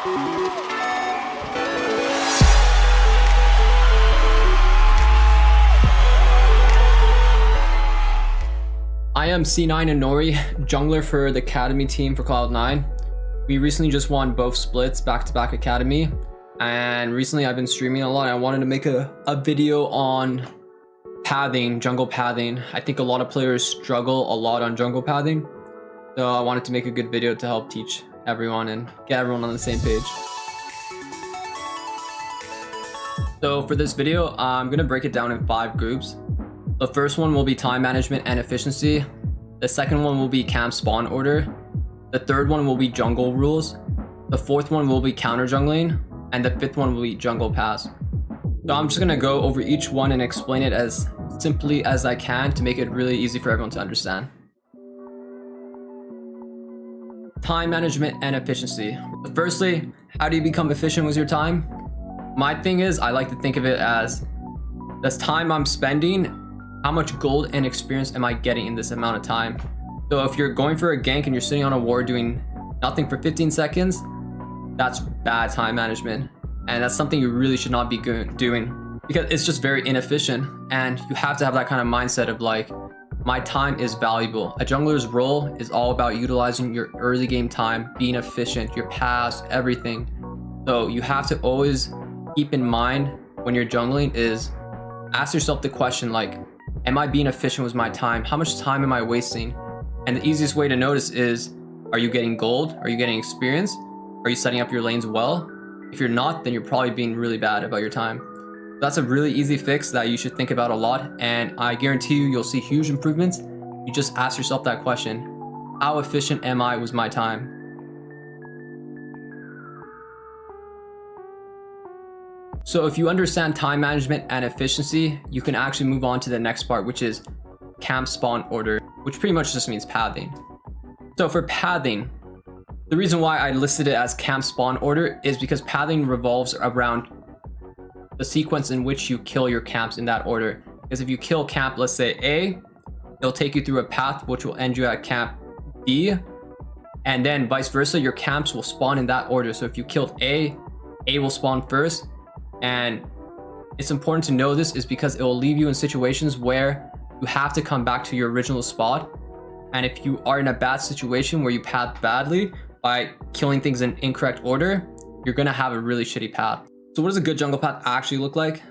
I am C9 Inori, jungler for the Academy team for Cloud9. We recently just won both splits back-to-back Academy, and recently I've been streaming a lot. I wanted to make a video on pathing, jungle pathing. I think a lot of players struggle a lot on jungle pathing, so I wanted to make a good video to help teach everyone and get everyone on the same page. So for this video, I'm going to break it down in 5 groups. The first one will be time management and efficiency. The second one will be camp spawn order. The third one will be jungle rules. The fourth one will be counter jungling. And the fifth one will be jungle pass. So I'm just gonna go over each one and explain it as simply as I can to make it really easy for everyone to understand. Time management and efficiency. Firstly, how do you become efficient with your time? My thing is, I like to think of it as this time I'm spending, how much gold and experience am I getting in this amount of time? So if you're going for a gank and you're sitting on a ward doing nothing for 15 seconds, that's bad time management. And that's something you really should not be doing because it's just very inefficient. And you have to have that kind of mindset of like, my time is valuable. A jungler's role is all about utilizing your early game time, being efficient, your pass, everything. So you have to always keep in mind when you're jungling is ask yourself the question like, am I being efficient with my time? How much time am I wasting? And the easiest way to notice is, are you getting gold? Are you getting experience? Are you setting up your lanes well? If you're not, then you're probably being really bad about your time. That's a really easy fix that you should think about a lot. And I guarantee you'll see huge improvements. You just ask yourself that question. How efficient am I with my time? So if you understand time management and efficiency, you can actually move on to the next part, which is camp spawn order, which pretty much just means pathing. So for pathing, the reason why I listed it as camp spawn order is because pathing revolves around the sequence in which you kill your camps in that order. Because if you kill camp, let's say A, it'll take you through a path which will end you at camp B, and then vice versa, your camps will spawn in that order. So if you killed A will spawn first. And it's important to know this is because it will leave you in situations where you have to come back to your original spot. And if you are in a bad situation where you path badly by killing things in incorrect order, you're going to have a really shitty path. So what does a good jungle path actually look like?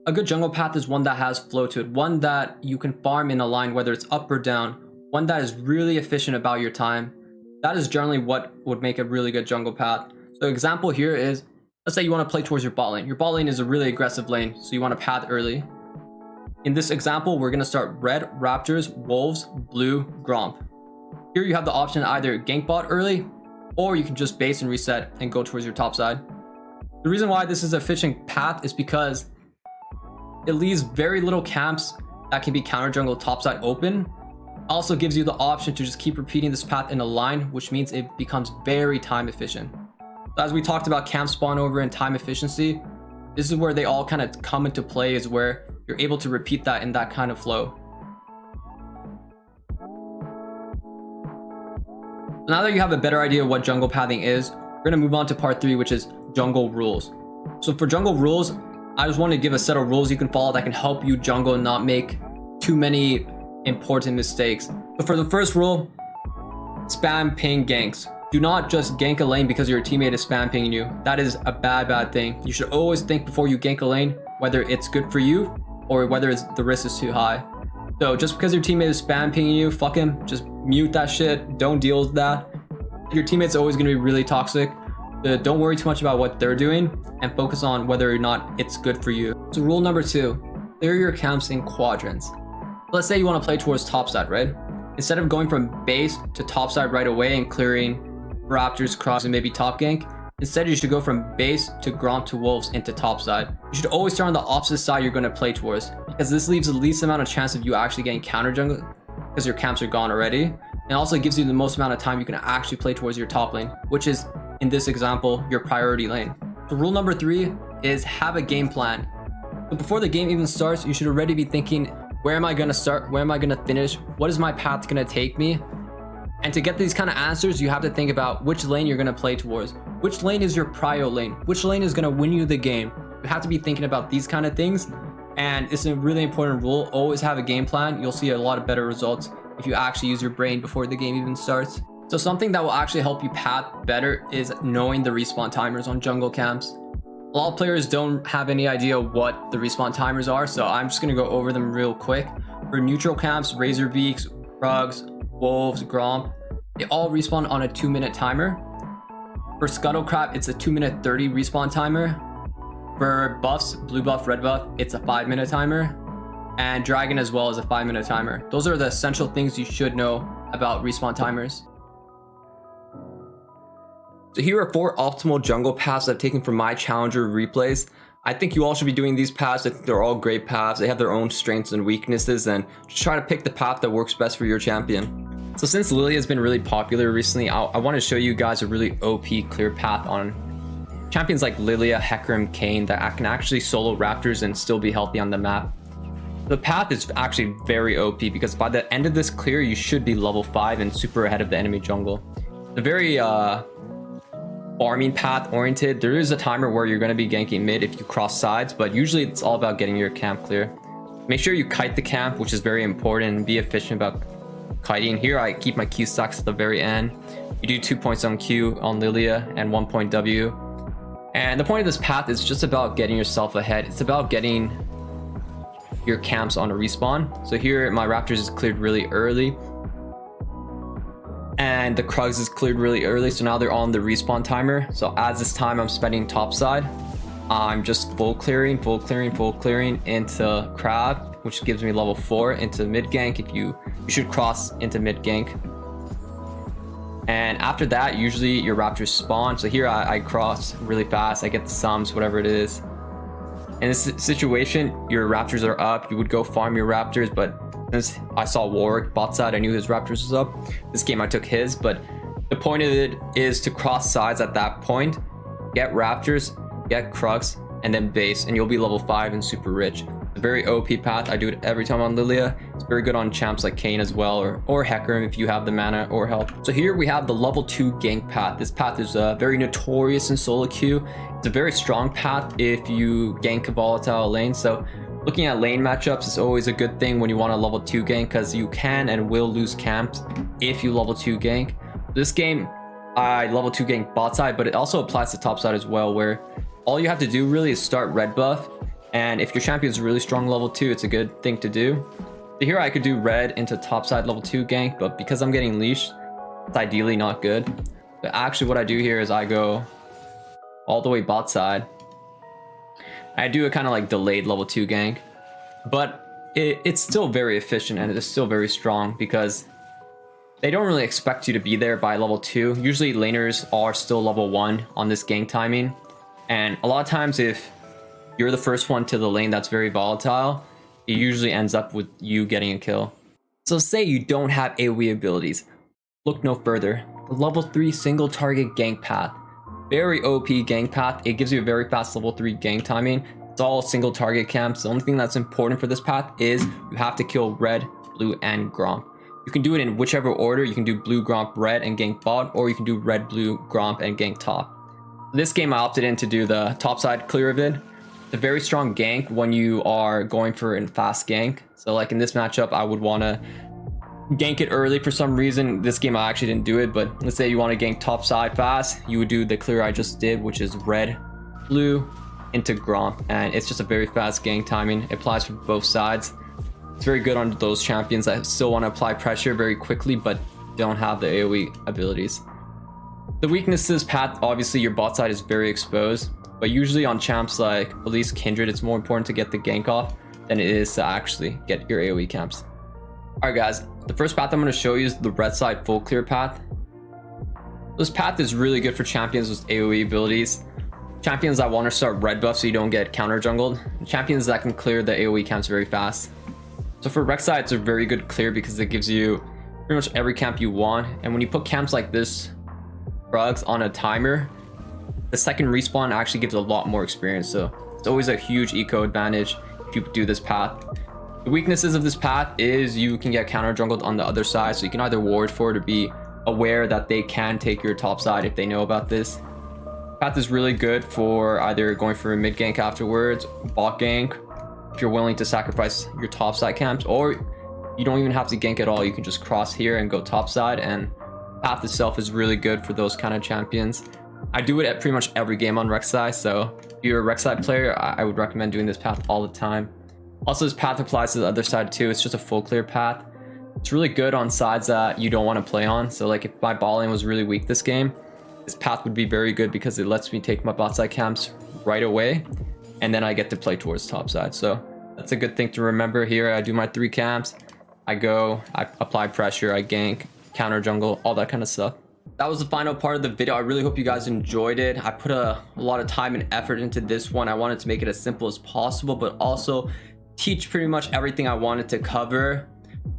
A good jungle path is one that has flow to it, one that you can farm in a line, whether it's up or down, one that is really efficient about your time. That is generally what would make a really good jungle path. So example here is, let's say you want to play towards your bot lane. Your bot lane is a really aggressive lane, so you want to path early. In this example, we're going to start red, raptors, wolves, blue, gromp. Here you have the option to either gank bot early, or you can just base and reset and go towards your top side. The reason why this is an efficient path is because it leaves very little camps that can be counter jungle top side open. Also gives you the option to just keep repeating this path in a line, which means it becomes very time efficient. As we talked about camp spawn over and time efficiency, this is where they all kind of come into play, is where you're able to repeat that in that kind of flow. Now that you have a better idea of what jungle pathing is, we're going to move on to part 3, which is jungle rules. So for jungle rules, I just want to give a set of rules you can follow that can help you jungle and not make too many important mistakes. So for the first rule, spam ping ganks. Do not just gank a lane because your teammate is spam pinging you. That is a bad thing. You should always think before you gank a lane whether it's good for you or whether the risk is too high. So just because your teammate is spam pinging you, fuck him. Just mute that shit. Don't deal with that. Your teammate's always going to be really toxic. Don't worry too much about what they're doing and focus on whether or not it's good for you. So rule number 2, clear your camps in quadrants. Let's say you want to play towards topside, right? Instead of going from base to topside right away and clearing raptors, cross, and maybe top gank, instead you should go from base to gromp to wolves into topside. You should always start on the opposite side you're going to play towards, because this leaves the least amount of chance of you actually getting counter jungle because your camps are gone already, and also gives you the most amount of time you can actually play towards your top lane, which is in this example your priority lane. So rule number 3 is have a game plan. But before the game even starts, you should already be thinking, where am I going to start? Where am I going to finish? What is my path going to take me? And to get these kind of answers, you have to think about which lane you're going to play towards. Which lane is your prio lane? Which lane is going to win you the game? You have to be thinking about these kind of things. And it's a really important rule. Always have a game plan. You'll see a lot of better results if you actually use your brain before the game even starts. So something that will actually help you path better is knowing the respawn timers on jungle camps. A lot of players don't have any idea what the respawn timers are, so I'm just going to go over them real quick. For neutral camps, Razorbeaks, Rugs, Wolves, Gromp, they all respawn on a 2-minute timer. For Scuttlecrab, it's a 2-minute 30 respawn timer. For buffs, blue buff, red buff, it's a 5-minute timer. And Dragon as well is a 5-minute timer. Those are the essential things you should know about respawn timers. So here are 4 optimal jungle paths I've taken from my challenger replays. I think you all should be doing these paths. I think they're all great paths. They have their own strengths and weaknesses, and just try to pick the path that works best for your champion. So since Lilia has been really popular recently, I want to show you guys a really OP clear path on champions like Lilia, Hecarim, Kayn that can actually solo Raptors and still be healthy on the map. The path is actually very OP because by the end of this clear, you should be level 5 and super ahead of the enemy jungle. The very farming path oriented. There is a timer where you're going to be ganking mid if you cross sides, but usually it's all about getting your camp clear. Make sure you kite the camp, which is very important, and be efficient about kiting. Here I keep my Q stacks at the very end. You do 2 points on Q on Lilia and 1 point W. And the point of this path is just about getting yourself ahead. It's about getting your camps on a respawn. So here my Raptors is cleared really early. And the Krugs is cleared really early, so now they're on the respawn timer. So as this time I'm spending topside, I'm just full clearing into Crab, which gives me level 4 into mid gank. If you should cross into mid gank. And after that, usually your Raptors spawn. So here I cross really fast. I get the sums, whatever it is. In this situation, your Raptors are up. You would go farm your Raptors, but since I saw Warwick bot side, I knew his Raptors was up. This game I took his, but the point of it is to cross sides at that point, get Raptors, get Krugs, and then base, and you'll be level 5 and super rich. It's a very OP path. I do it every time on Lilia. It's very good on champs like Kayn as well, or Hecarim if you have the mana or health. So here we have the level 2 gank path. This path is very notorious in solo queue. It's a very strong path if you gank a volatile lane. So looking at lane matchups is always a good thing when you want a level 2 gank, because you can and will lose camps if you level 2 gank. This game, I level 2 gank bot side, but it also applies to top side as well, where all you have to do really is start red buff. And if your champion is really strong level 2, it's a good thing to do. So here I could do red into top side level 2 gank, but because I'm getting leashed, it's ideally not good. But actually what I do here is I go all the way bot side. I do a kind of like delayed level 2 gank, but it's still very efficient and it is still very strong because they don't really expect you to be there by level 2. Usually laners are still level 1 on this gank timing, and a lot of times if you're the first one to the lane that's very volatile, it usually ends up with you getting a kill. So say you don't have AoE abilities, look no further. The level 3 single target gank path. Very OP gank path. It gives you a very fast level 3 gank timing. It's all single target camps. The only thing that's important for this path is you have to kill red, blue, and Gromp. You can do it in whichever order. You can do blue, Gromp, red, and gank bot, or you can do red, blue, Gromp, and gank top. This game I opted in to do the topside clear of it. It's a very strong gank when you are going for a fast gank. So like in this matchup, I would want to gank it early for some reason. This game I actually didn't do it, but let's say you want to gank top side fast, you would do the clear I just did, which is red, blue into Gromp, and it's just a very fast gank timing. It applies for both sides. It's very good on those champions that still want to apply pressure very quickly but don't have the AoE abilities. The weaknesses path, obviously your bot side is very exposed, but usually on champs like at least Kindred, it's more important to get the gank off than it is to actually get your AoE camps. Alright guys, the first path I'm going to show you is the red side full clear path. This path is really good for champions with AoE abilities. Champions that want to start red buff so you don't get counter jungled. Champions that can clear the AoE camps very fast. So for Rex side, it's a very good clear because it gives you pretty much every camp you want. And when you put camps like this, Rugs on a timer, the second respawn actually gives a lot more experience. So it's always a huge eco advantage if you do this path. The weaknesses of this path is you can get counter jungled on the other side, so you can either ward for it or be aware that they can take your top side if they know about this. Path is really good for either going for a mid gank afterwards, bot gank, if you're willing to sacrifice your top side camps, or you don't even have to gank at all. You can just cross here and go top side, and path itself is really good for those kind of champions. I do it at pretty much every game on Rek'Sai, so if you're a Rek'Sai player, I would recommend doing this path all the time. Also, this path applies to the other side too. It's just a full clear path. It's really good on sides that you don't want to play on. So like if my bot lane was really weak this game, this path would be very good because it lets me take my bot side camps right away, and then I get to play towards top side. So that's a good thing to remember here. I do my 3 camps, I go, I apply pressure, I gank, counter jungle, all that kind of stuff. That was the final part of the video. I really hope you guys enjoyed it. I put a lot of time and effort into this one. I wanted to make it as simple as possible, but also teach pretty much everything I wanted to cover.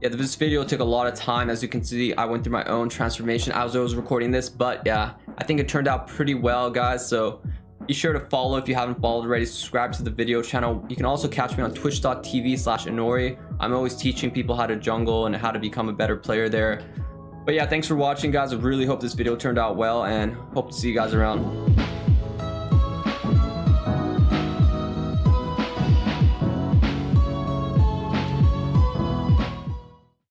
Yeah, this video took a lot of time. As you can see, I went through my own transformation as I was recording this, but yeah, I think it turned out pretty well, guys. So be sure to follow if you haven't followed already. Subscribe to the video channel. You can also catch me on twitch.tv/Inori. I'm always teaching people how to jungle and how to become a better player there. But yeah, thanks for watching, guys. I really hope this video turned out well, and hope to see you guys around.